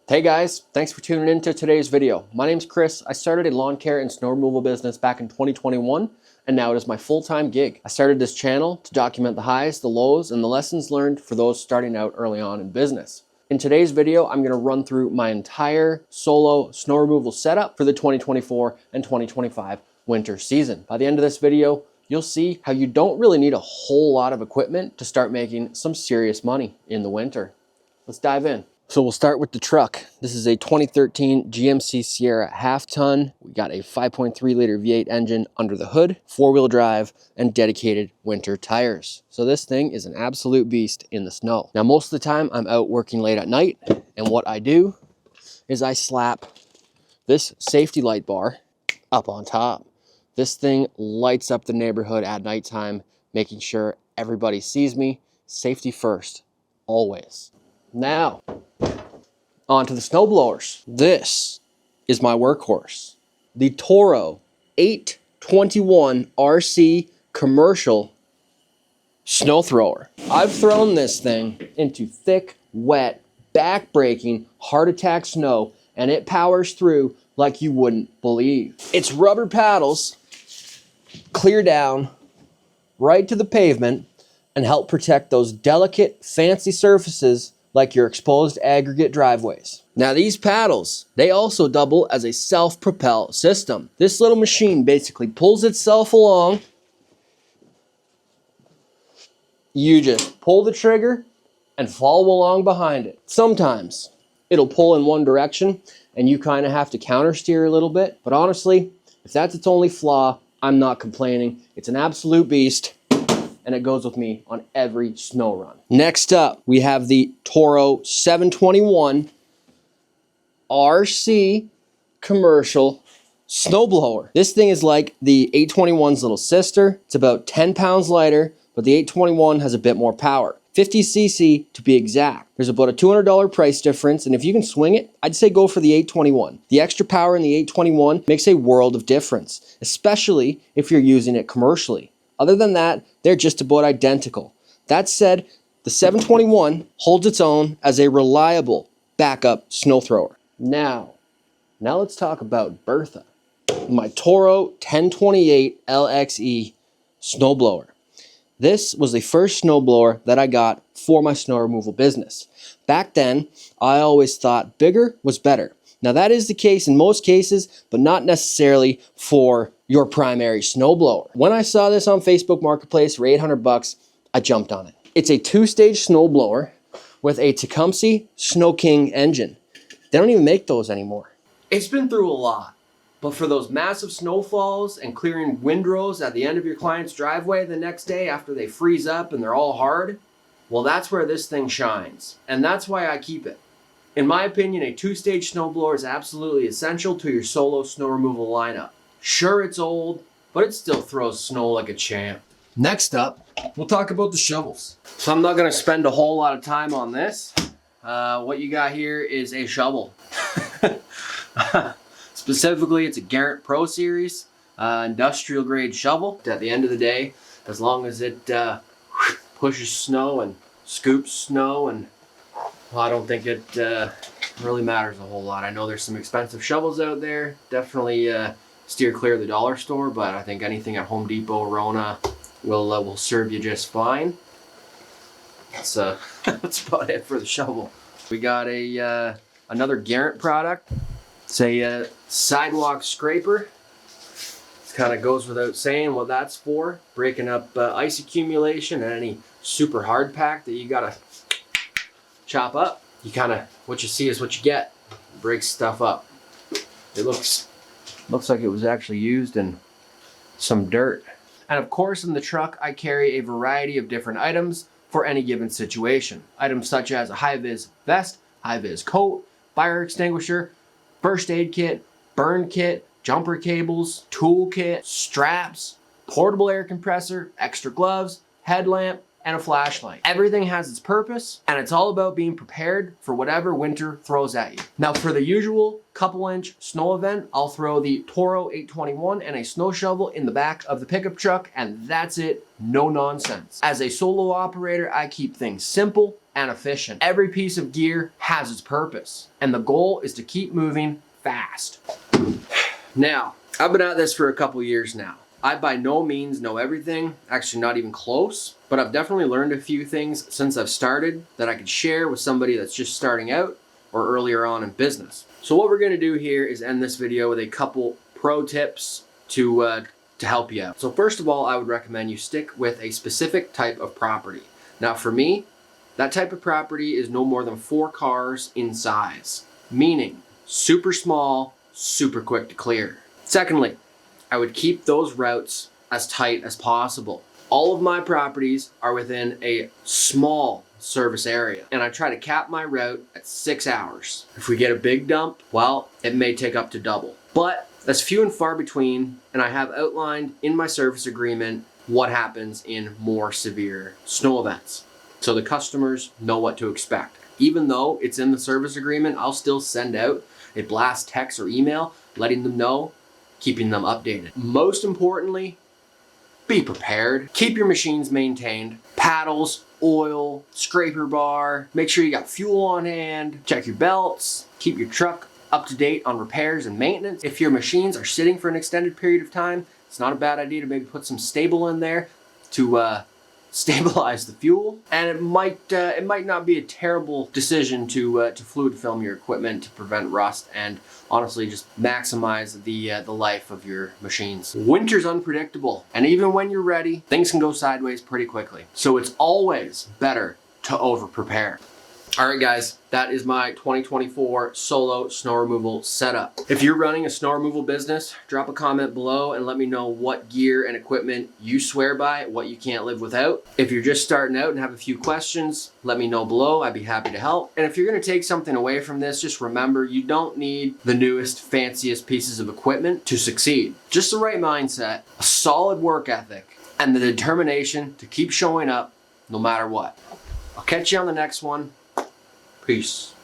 Hey guys, thanks for tuning in to today's video. My name's Chris. I started a lawn care and snow removal business back in 2021, and now it is my full-time gig. I started this channel to document the highs, the lows, and the lessons learned for those starting out early on in business. In today's video, I'm gonna run through my entire solo snow removal setup for the 2024 and 2025 winter season. By the end of this video, you'll see how you don't really need a whole lot of equipment to start making some serious money in the winter. Let's dive in. So we'll start with the truck. This is a 2013 GMC Sierra half ton. We got a 5.3 liter V8 engine under the hood, 4-wheel drive, and dedicated winter tires. So this thing is an absolute beast in the snow. Now, most of the time I'm out working late at night, and what I do is I slap this safety light bar up on top. This thing lights up the neighborhood at nighttime, making sure everybody sees me. Safety first, always. Now, on to the snow blowers. This is my workhorse, the Toro 821 RC commercial snow thrower. I've thrown this thing into thick, wet, back-breaking, heart attack snow, and it powers through like you wouldn't believe. Its rubber paddles clear down right to the pavement and help protect those delicate, fancy surfaces like your exposed aggregate driveways. Now these paddles, they also double as a self-propel system. This little machine basically pulls itself along. You just pull the trigger and follow along behind it. Sometimes it'll pull in one direction and you kind of have to counter steer a little bit. But honestly, if that's its only flaw, I'm not complaining. It's an absolute beast, and it goes with me on every snow run. Next up, we have the Toro 721 RC commercial snowblower. This thing is like the 821's little sister. It's about 10 pounds lighter, but the 821 has a bit more power. 50 cc to be exact. There's about a $200 price difference, and if you can swing it, I'd say go for the 821. The extra power in the 821 makes a world of difference, especially if you're using it commercially. Other than that, they're just about identical. That said, the 721 holds its own as a reliable backup snow thrower. Now let's talk about Bertha, my Toro 1028 LXE snowblower. This was the first snowblower that I got for my snow removal business. Back then, I always thought bigger was better. Now that is the case in most cases, but not necessarily for your primary snowblower. When I saw this on Facebook Marketplace for 800 bucks, I jumped on it. It's a 2-stage snowblower with a Tecumseh Snow King engine. They don't even make those anymore. It's been through a lot, but for those massive snowfalls and clearing windrows at the end of your client's driveway the next day after they freeze up and they're all hard, well, that's where this thing shines, and that's why I keep it. In my opinion, a 2-stage snowblower is absolutely essential to your solo snow removal lineup. Sure, it's old, but it still throws snow like a champ. Next up, we'll talk about the shovels. So I'm not gonna spend a whole lot of time on this. What you got here is a shovel. Specifically, it's a Garrett Pro Series industrial grade shovel. At the end of the day, as long as it pushes snow and scoops snow, and well, I don't think it really matters a whole lot. I know there's some expensive shovels out there. Definitely steer clear of the dollar store, but I think anything at Home Depot, Rona will serve you just fine. That's that's about it for the shovel. We got a another Garrett product. It's a sidewalk scraper. It kind of goes without saying what that's for. Breaking up ice accumulation and any super hard pack that you gotta chop up. You kind of, what you see is what you get. It breaks stuff up. It looks like it was actually used in some dirt. And of course, in the truck, I carry a variety of different items for any given situation. Items such as a high-vis vest, high-vis coat, fire extinguisher, first aid kit, burn kit, jumper cables, tool kit, straps, portable air compressor, extra gloves, headlamp, and a flashlight. Everything has its purpose, and it's all about being prepared for whatever winter throws at you. Now, for the usual couple-inch snow event, I'll throw the Toro 821 and a snow shovel in the back of the pickup truck, and that's it, no nonsense. As a solo operator, I keep things simple and efficient. Every piece of gear has its purpose, and the goal is to keep moving fast. Now, I've been at this for a couple years now. I by no means know everything, actually not even close, but I've definitely learned a few things since I've started that I could share with somebody that's just starting out or earlier on in business. So what we're gonna do here is end this video with a couple pro tips to help you out. So first of all, I would recommend you stick with a specific type of property. Now for me, that type of property is no more than 4 cars in size, meaning super small, super quick to clear. Secondly, I would keep those routes as tight as possible. All of my properties are within a small service area, and I try to cap my route at 6 hours. If we get a big dump, well, it may take up to double. But that's few and far between, and I have outlined in my service agreement what happens in more severe snow events, so the customers know what to expect. Even though it's in the service agreement, I'll still send out a blast text or email letting them know, keeping them updated. Most importantly, be prepared. Keep your machines maintained. Paddles, oil, scraper bar. Make sure you got fuel on hand. Check your belts. Keep your truck up to date on repairs and maintenance. If your machines are sitting for an extended period of time, it's not a bad idea to maybe put some stable in there to stabilize the fuel. And it might not be a terrible decision to fluid film your equipment to prevent rust and honestly just maximize the life of your machines. Winter's unpredictable, and even when you're ready, things can go sideways pretty quickly. So it's always better to over prepare. All right, guys, that is my 2024 solo snow removal setup. If you're running a snow removal business, drop a comment below and let me know what gear and equipment you swear by, what you can't live without. If you're just starting out and have a few questions, let me know below. I'd be happy to help. And if you're gonna take something away from this, just remember you don't need the newest, fanciest pieces of equipment to succeed. Just the right mindset, a solid work ethic, and the determination to keep showing up no matter what. I'll catch you on the next one. Peace.